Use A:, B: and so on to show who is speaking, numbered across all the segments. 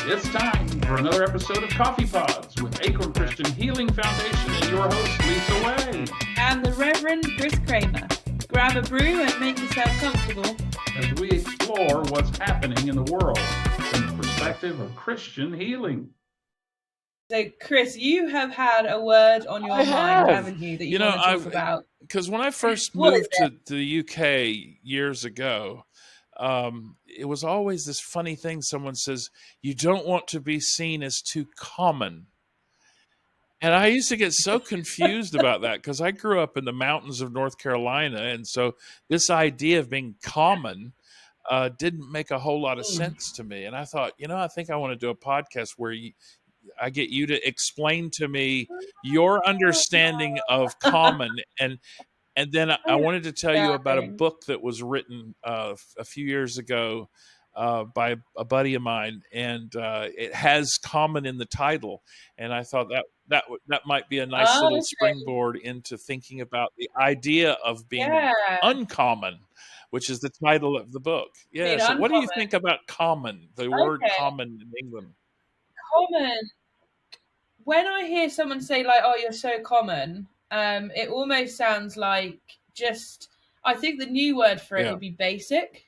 A: It's time for another episode of CoffeePods with Acorn Christian Healing Foundation and your host, Lisa Way.
B: And the Reverend Chris Kramer. Grab a brew and make yourself comfortable
A: as we explore what's happening in the world from the perspective of Christian healing.
B: So, Chris, you have had a word on your mind, haven't you, that you want to talk about?
C: Because when I first moved to the UK years ago, it was always this funny thing. Someone says, you don't want to be seen as too common. And I used to get so confused about that because I grew up in the mountains of North Carolina. And so this idea of being common didn't make a whole lot of sense to me. And I thought, I think I want to do a podcast where I get you to explain to me your understanding of common. And then I wanted to tell you about a book that was written a few years ago by a buddy of mine, and it has common in the title. And I thought that might be a nice little springboard into thinking about the idea of being uncommon, which is the title of the book. Yeah. So what do you think about common, the word common in England?
B: Common. When I hear someone say like, oh, you're so common, it almost sounds like I think the new word for it would be basic.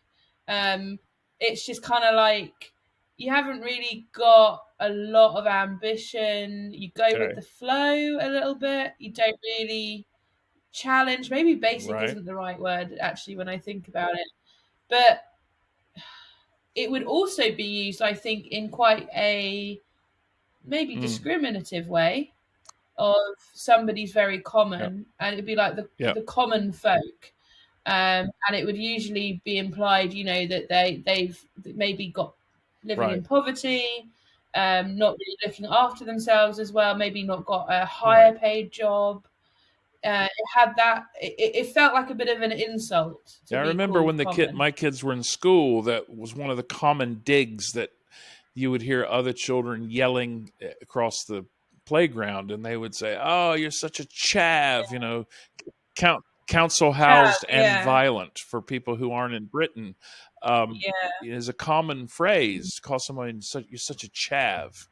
B: It's just kind of like you haven't really got a lot of ambition. You go with the flow a little bit. You don't really challenge. Maybe basic isn't the right word, actually, when I think about it. But it would also be used, I think, in quite a maybe discriminative way of somebody's very common, and it'd be like the common folk, and it would usually be implied, that they've maybe got living in poverty, not really looking after themselves as well, maybe not got a higher paid job. It had that. It felt like a bit of an insult.
C: I remember when my kids were in school, that was one of the common digs that you would hear other children yelling across the playground, and they would say, "Oh, you're such a chav," council housed and violent for people who aren't in Britain. Is a common phrase. Call someone you're such a chav,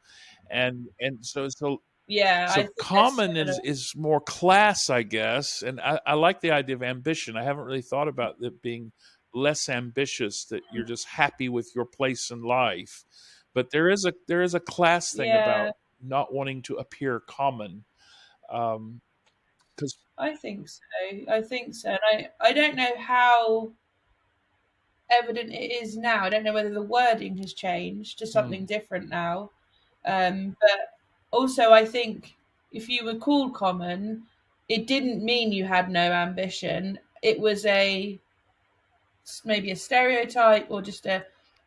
C: and so common is more class, I guess. And I like the idea of ambition. I haven't really thought about it being less ambitious, that you're just happy with your place in life. But there is a class thing about not wanting to appear common. Because
B: I think so. And I don't know how evident it is now. I don't know whether the wording has changed to something different now. But also, I think if you were called common, it didn't mean you had no ambition. It was maybe a stereotype or just a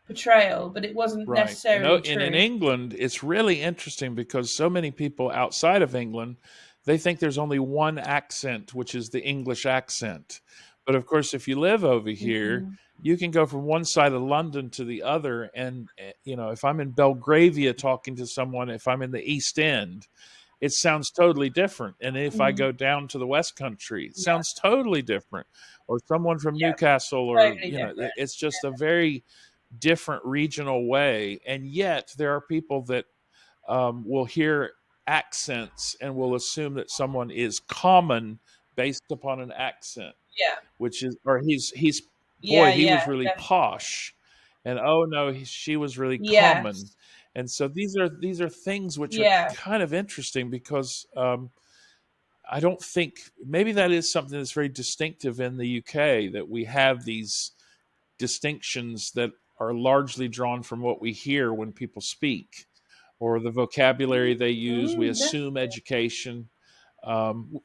B: portrayal, but it wasn't necessarily true.
C: And in England, it's really interesting because so many people outside of England, they think there's only one accent, which is the English accent. But of course, if you live over here, you can go from one side of London to the other. And, if I'm in Belgravia talking to someone, if I'm in the East End, it sounds totally different. And if I go down to the West Country, it sounds totally different. Or someone from Newcastle, or, it's just a very different regional way. And yet there are people that will hear accents and will assume that someone is common based upon an accent. Which is, or he was really posh, and oh no, she was really common. And so these are things which are kind of interesting because I don't think, maybe that is something that's very distinctive in the UK, that we have these distinctions that are largely drawn from what we hear when people speak, or the vocabulary they use. We assume education,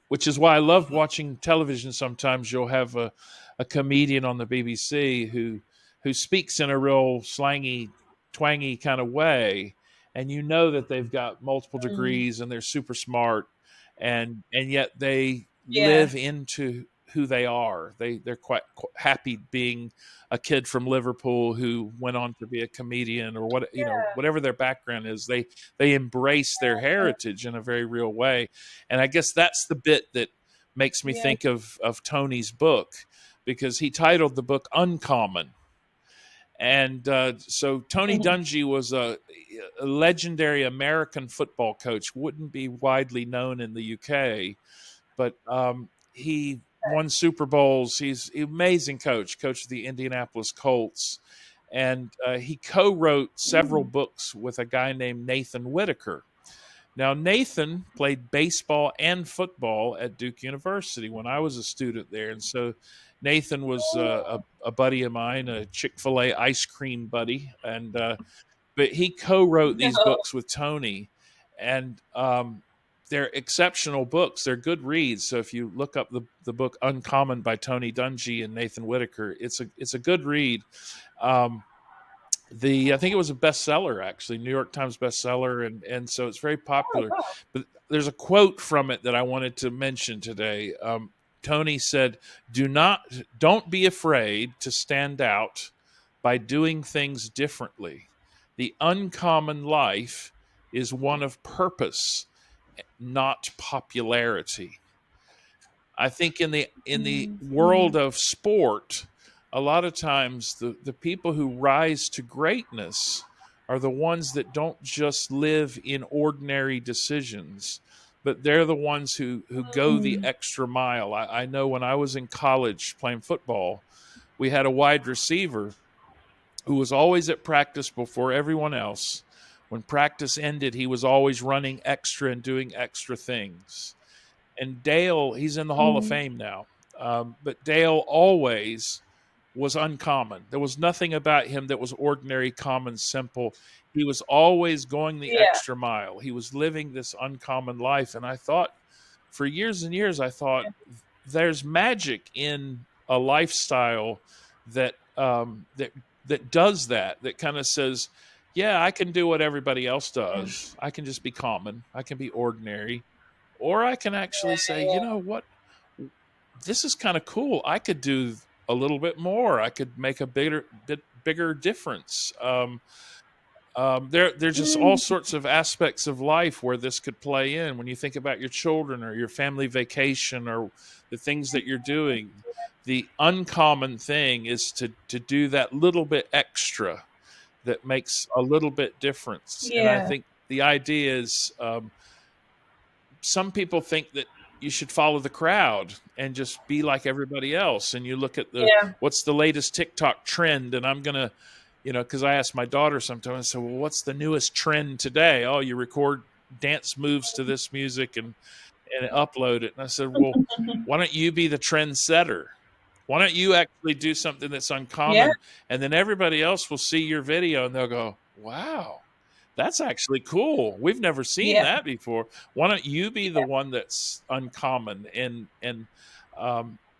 C: which is why I love watching television. Sometimes you'll have a comedian on the BBC who speaks in a real slangy, twangy kind of way, and that they've got multiple degrees and they're super smart, and yet they live into who they are. They're quite happy being a kid from Liverpool who went on to be a comedian, or whatever their background is. They embrace their heritage in a very real way. And I guess that's the bit that makes me think of Tony's book, because he titled the book Uncommon. And so Tony Dungy was a legendary American football coach, wouldn't be widely known in the UK, but he won Super Bowls. He's an amazing coach of the Indianapolis Colts. And he co-wrote several books with a guy named Nathan Whitaker. Now, Nathan played baseball and football at Duke University when I was a student there. And so Nathan was a buddy of mine, a Chick-fil-A ice cream buddy. And but he co-wrote these books with Tony. And they're exceptional books. They're good reads. So if you look up the book Uncommon by Tony Dungy and Nathan Whitaker, it's a good read. I think it was a bestseller, actually, New York Times bestseller, and so it's very popular.
B: Oh, wow.
C: But there's a quote from it that I wanted to mention today. Tony said, "Don't be afraid to stand out by doing things differently. The uncommon life is one of purpose, not popularity." I think in the world of sport, a lot of times the people who rise to greatness are the ones that don't just live in ordinary decisions, but they're the ones who go the extra mile. I know when I was in college playing football, we had a wide receiver who was always at practice before everyone else. When practice ended, he was always running extra and doing extra things. And Dale, he's in the Hall of Fame now, but Dale always was uncommon. There was nothing about him that was ordinary, common, simple. He was always going the extra mile. He was living this uncommon life. And I thought, for years and years, there's magic in a lifestyle that does that kind of says, yeah, I can do what everybody else does. I can just be common. I can be ordinary. Or I can actually say, you know what, this is kind of cool. I could do a little bit more. I could make a bigger difference. There's just all sorts of aspects of life where this could play in. When you think about your children or your family vacation or the things that you're doing, the uncommon thing is to do that little bit extra that makes a little bit difference. And I think the idea is, some people think that you should follow the crowd and just be like everybody else. And you look at what's the latest TikTok trend. And I'm going to, because I ask my daughter sometimes, I say, well, what's the newest trend today? Oh, you record dance moves to this music and upload it. And I said, well, why don't you be the trendsetter? Why don't you actually do something that's uncommon? And then everybody else will see your video and they'll go, wow, that's actually cool. We've never seen that before. Why don't you be the one that's uncommon? And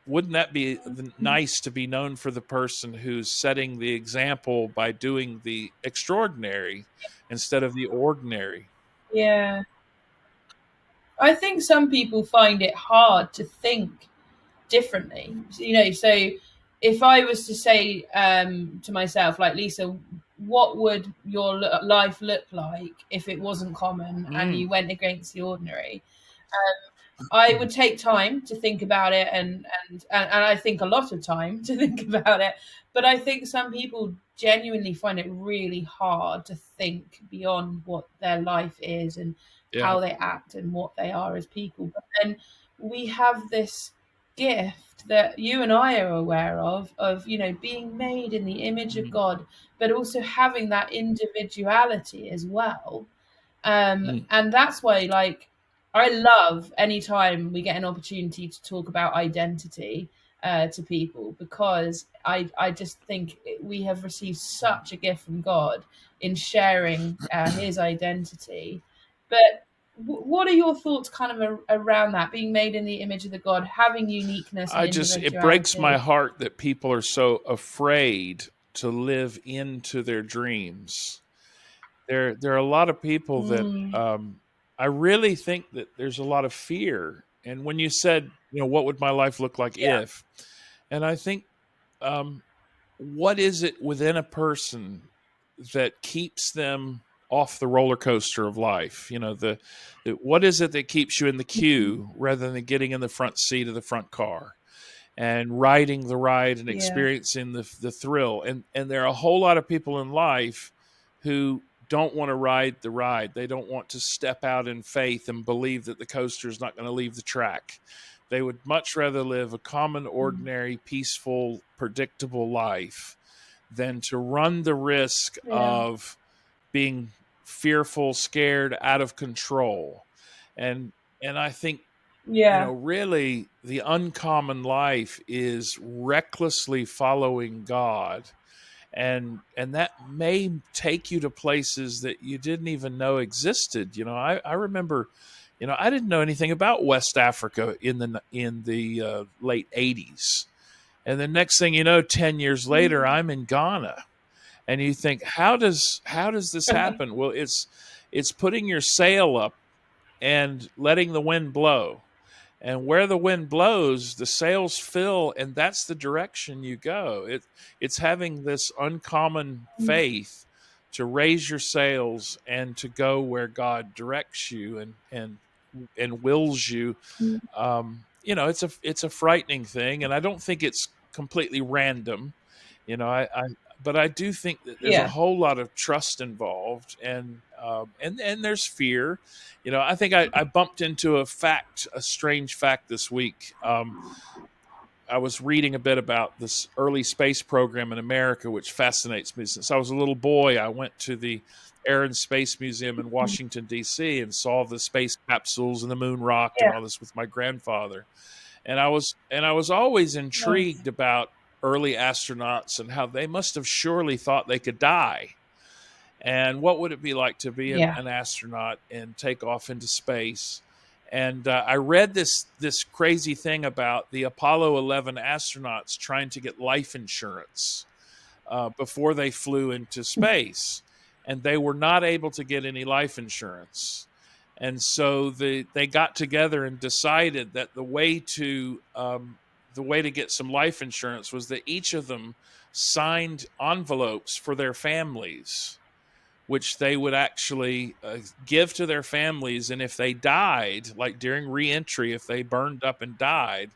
C: wouldn't that be nice to be known for the person who's setting the example by doing the extraordinary instead of the ordinary?
B: Yeah. I think some people find it hard to think differently. So if I was to say to myself, like, Lisa, what would your life look like if it wasn't common and you went against the ordinary? I would take time to think about it, and I think a lot of time to think about it. But I think some people genuinely find it really hard to think beyond what their life is and how they act and what they are as people. But then we have this gift that you and I are aware of being made in the image of God, but also having that individuality as well. And that's why, like, I love anytime we get an opportunity to talk about identity to people, because I just think we have received such a gift from God in sharing his identity. But what are your thoughts kind of around that, being made in the image of the God, having uniqueness and
C: it breaks my heart that people are so afraid to live into their dreams. There are a lot of people that I really think that there's a lot of fear. And when you said, what would my life look like if? And I think, what is it within a person that keeps them off the roller coaster of life? What is it that keeps you in the queue rather than getting in the front seat of the front car? and riding the ride and
B: Yeah.
C: experiencing the thrill. And there are a whole lot of people in life who don't want to ride the ride. They don't want to step out in faith and believe that the coaster is not going to leave the track. They would much rather live a common, ordinary, peaceful, predictable life than to run the risk
B: Yeah.
C: of being fearful, scared, out of control. And I think,
B: Yeah.
C: really the uncommon life is recklessly following God. And that may take you to places that you didn't even know existed. I remember, I didn't know anything about West Africa in the late 80s. And the next thing you know, 10 years later, I'm in Ghana. And you think, how does this happen? Well, it's putting your sail up and letting the wind blow. And where the wind blows, the sails fill, and that's the direction you go. It's having this uncommon faith to raise your sails and to go where God directs you and wills you. It's a frightening thing, and I don't think it's completely random. But I do think that there's a
B: Yeah.
C: whole lot of trust involved, and there's fear. I think I bumped into a strange fact this week. I was reading a bit about this early space program in America, which fascinates me. Since I was a little boy, I went to the Air and Space Museum in Washington, D.C., and saw the space capsules and the moon rock and all this with my grandfather. And I was always intrigued about early astronauts and how they must have surely thought they could die. And what would it be like to be an astronaut and take off into space? And I read this crazy thing about the Apollo 11 astronauts trying to get life insurance before they flew into space. And they were not able to get any life insurance. And so they got together and decided that the way to get some life insurance was that each of them signed envelopes for their families, which they would actually give to their families. And if they died, like during reentry, if they burned up and died,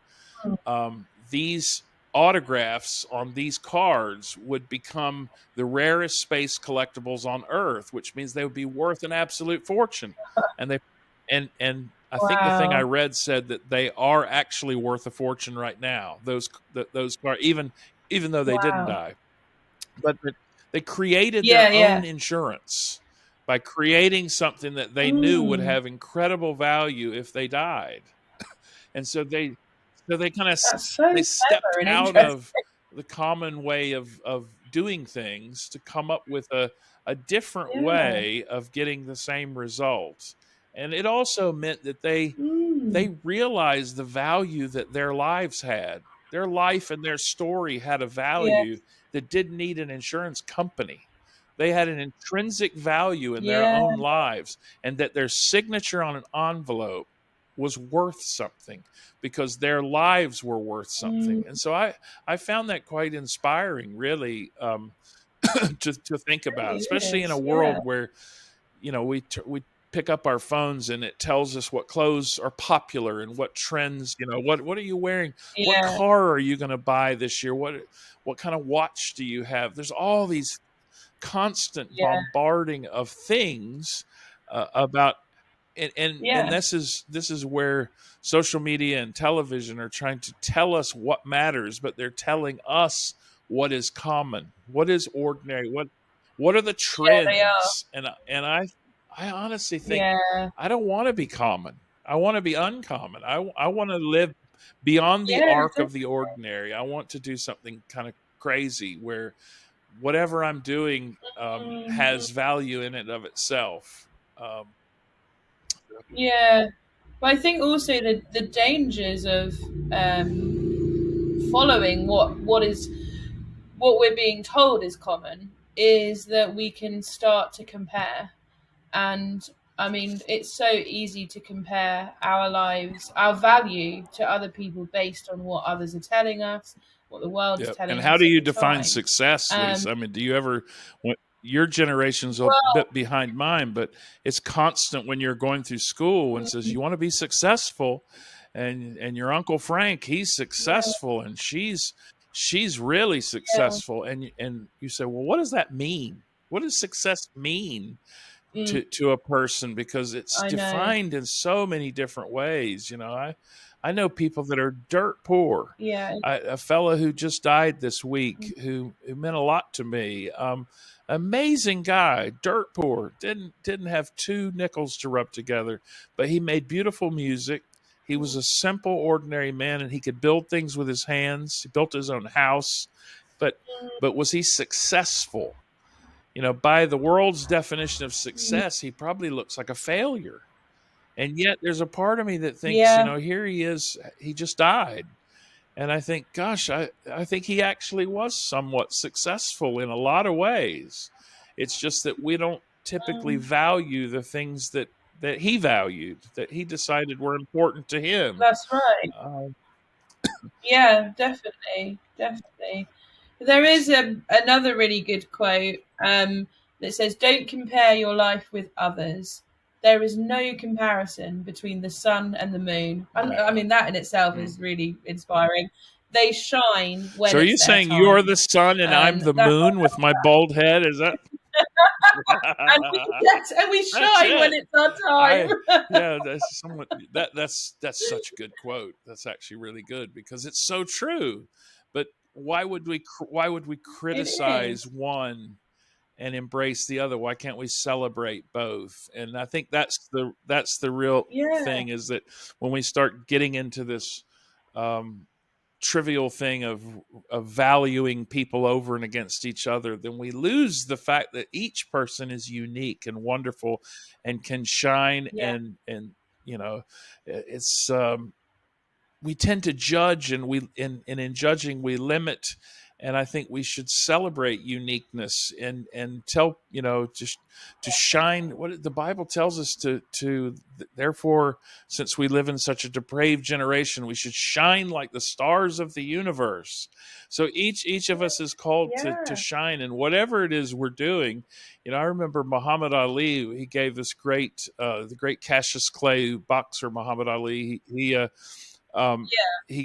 C: these autographs on these cards would become the rarest space collectibles on Earth, which means they would be worth an absolute fortune. And I think the thing I read said that they are actually worth a fortune right now. Those cards, even though they didn't die, but they created their own insurance by creating something that they knew would have incredible value if they died. And so they kind of they stepped out of the common way of doing things to come up with a different way of getting the same result. And it also meant that they realized the value that their lives had. Their life and their story had a value that didn't need an insurance company. They had an intrinsic value in their own lives, and that their signature on an envelope was worth something because their lives were worth something. And so I found that quite inspiring, really, to think about, especially in a world where, we pick up our phones and it tells us what clothes are popular and what trends, what are you wearing? What car are you going to buy this year? What kind of watch do you have? There's all these constant bombarding of things about, and this is where social media and television are trying to tell us what matters, but they're telling us what is common, what is ordinary, what are the trends. And I honestly think I don't want to be common. I want to be uncommon. I want to live beyond the arc of the ordinary. I want to do something kind of crazy where whatever I'm doing has value in and of itself.
B: But I think also the dangers of following what we're being told is common is that we can start to compare. And I mean, it's so easy to compare our lives, our value to other people based on what others are telling us, what the world is telling us.
C: And how do you define success, Lisa? I mean, do you ever, your generation's a bit behind mine, but it's constant when you're going through school and says, you want to be successful. and your Uncle Frank, he's successful, and she's really successful. And you say, well, what does that mean? What does success mean to a person? Because it's defined in so many different ways. I know people that are dirt poor. A fellow who just died this week who meant a lot to me. Amazing guy, dirt poor, didn't have two nickels to rub together, but he made beautiful music. He was a simple, ordinary man, and he could build things with his hands. He built his own house, but was he successful? By the world's definition of success, he probably looks like a failure. And yet there's a part of me that thinks, here he is, he just died. And I think, gosh, I think he actually was somewhat successful in a lot of ways. It's just that we don't typically value the things that he valued, that he decided were important to him.
B: That's right. Yeah, definitely. There is another really good quote that says, "Don't compare your life with others. There is no comparison between the sun and the moon." I mean, that in itself is really inspiring. They shine when.
C: So are you saying
B: time.
C: You're the sun and I'm the moon with my bald head? Is that?
B: and we shine when it's our time.
C: That's such a good quote. That's actually really good because it's so true. But why would we criticize one and embrace the other? Why can't we celebrate both? And I think that's the real thing, is that when we start getting into this trivial thing of valuing people over and against each other, then we lose the fact that each person is unique and wonderful and can shine. And it's we tend to judge, and in judging we limit. And I think we should celebrate uniqueness and tell, just to shine what the Bible tells us to. Therefore, since we live in such a depraved generation, we should shine like the stars of the universe. So each of us is called to shine in whatever it is we're doing. I remember Muhammad Ali. He gave this the great Cassius Clay boxer, Muhammad Ali. He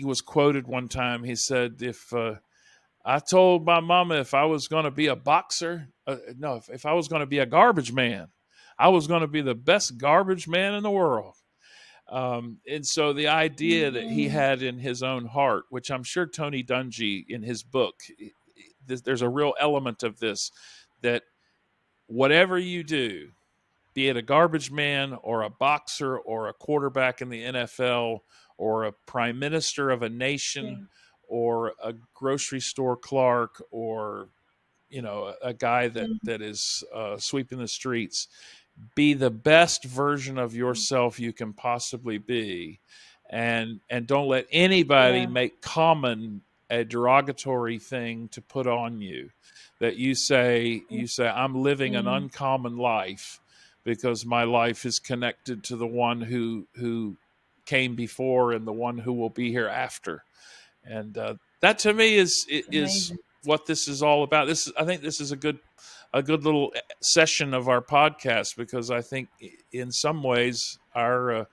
C: was quoted one time. He said, if I told my mama if I was going to be a boxer, if I was going to be a garbage man, I was going to be the best garbage man in the world. And so the idea that he had in his own heart, which I'm sure Tony Dungy in his book, there's a real element of this, that whatever you do, be it a garbage man or a boxer or a quarterback in the NFL or a prime minister of a nation, or a grocery store clerk, or a guy that is sweeping the streets, be the best version of yourself you can possibly be, and don't let anybody make common a derogatory thing to put on you, that you say I'm living an uncommon life because my life is connected to the one who came before and the one who will be here after. And that to me is what this is all about. I think this is a good little session of our podcast, because I think in some ways our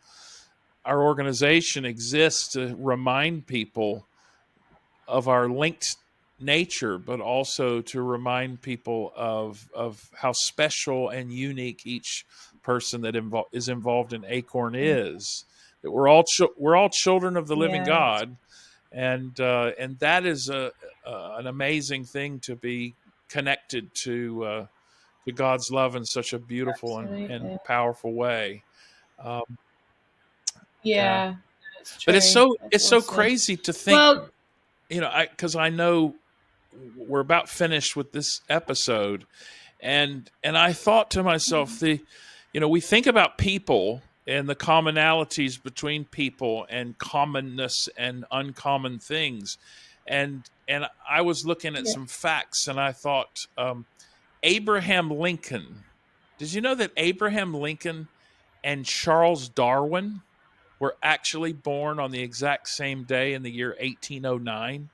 C: organization exists to remind people of our linked nature, but also to remind people of how special and unique each person that is involved in Acorn is. That we're all children of the living God. And that is an amazing thing, to be connected to God's love in such a beautiful and powerful way.
B: But
C: it's so awesome. Crazy to think, because I know we're about finished with this episode, and I thought to myself, we think about people and the commonalities between people and commonness and uncommon things. And I was looking at some facts, and I thought, Abraham Lincoln, did you know that Abraham Lincoln and Charles Darwin were actually born on the exact same day in the year 1809?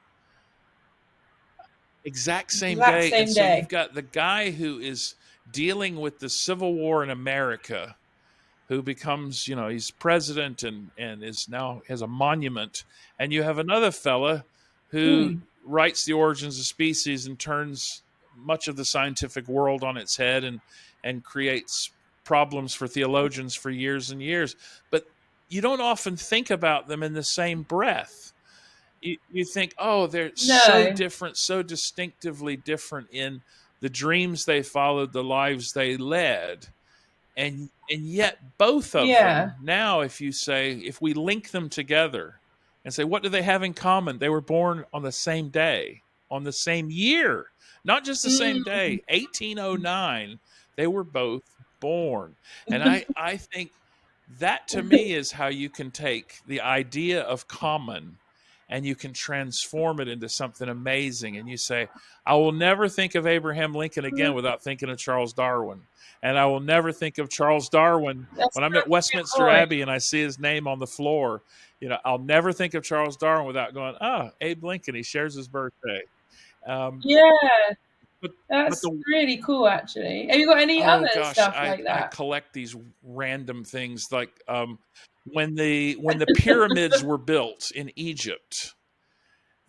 C: Exact same day. And so you've got the guy who is dealing with the Civil War in America, who becomes, he's president and is now has a monument. And you have another fella who writes The Origins of Species and turns much of the scientific world on its head and creates problems for theologians for years and years. But you don't often think about them in the same breath. You think, oh, they're so different, so distinctively different in the dreams they followed, the lives they led. And yet both of them now, if we link them together and say, what do they have in common? They were born on the same day, on the same year, not just the same day, 1809, they were both born. And I think that to me is how you can take the idea of common and you can transform it into something amazing. And you say, I will never think of Abraham Lincoln again without thinking of Charles Darwin. And I will never think of Charles Darwin when I'm at Westminster Abbey and I see his name on the floor. I'll never think of Charles Darwin without going, Abe Lincoln, he shares his birthday.
B: That's really cool, actually. Have you got any other stuff like that?
C: I collect these random things, like when the pyramids were built in Egypt,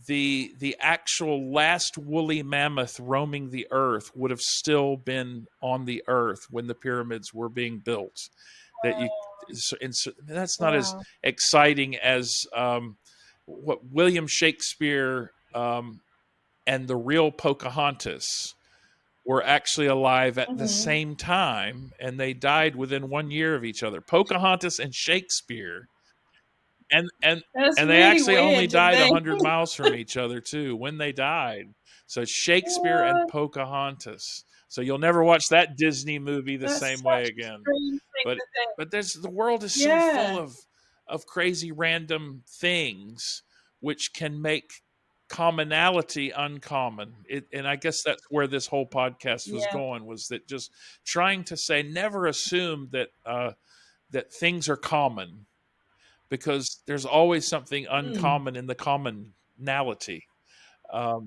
C: the actual last woolly mammoth roaming the earth would have still been on the earth when the pyramids were being built. That's not as exciting as what William Shakespeare and the real Pocahontas were actually alive at the same time, and they died within 1 year of each other. Pocahontas and Shakespeare, and they really actually only died 100 miles from each other too when they died. So Shakespeare and Pocahontas. So you'll never watch that Disney movie the same way again. But the world is so full of crazy random things which can make commonality uncommon. And I guess that's where this whole podcast was going, was that just trying to say, never assume that that things are common, because there's always something uncommon in the commonality. That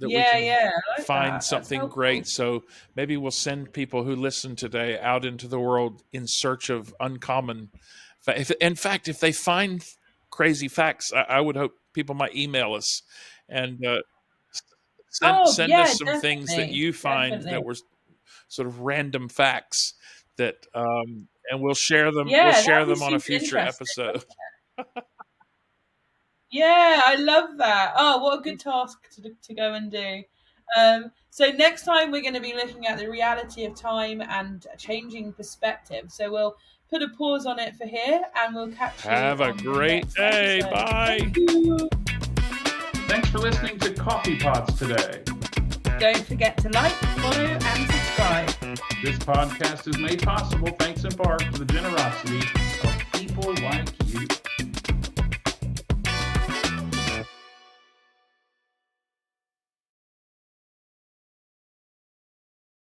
C: we can find something great. So maybe we'll send people who listen today out into the world in search of uncommon. In fact, if they find crazy facts, I would hope people might email us and send us some things that you find that were sort of random facts that, and we'll share them. We'll share them on a future episode.
B: Yeah, I love that. Oh, what a good task to go and do. So next time we're going to be looking at the reality of time and changing perspective. So we'll put a pause on it for here, and we'll catch you.
C: Have a great day. Episode. Bye.
A: Thanks for listening to CoffeePods today.
B: Don't forget to like, follow, and subscribe.
A: This podcast is made possible thanks in part to the generosity of people like you.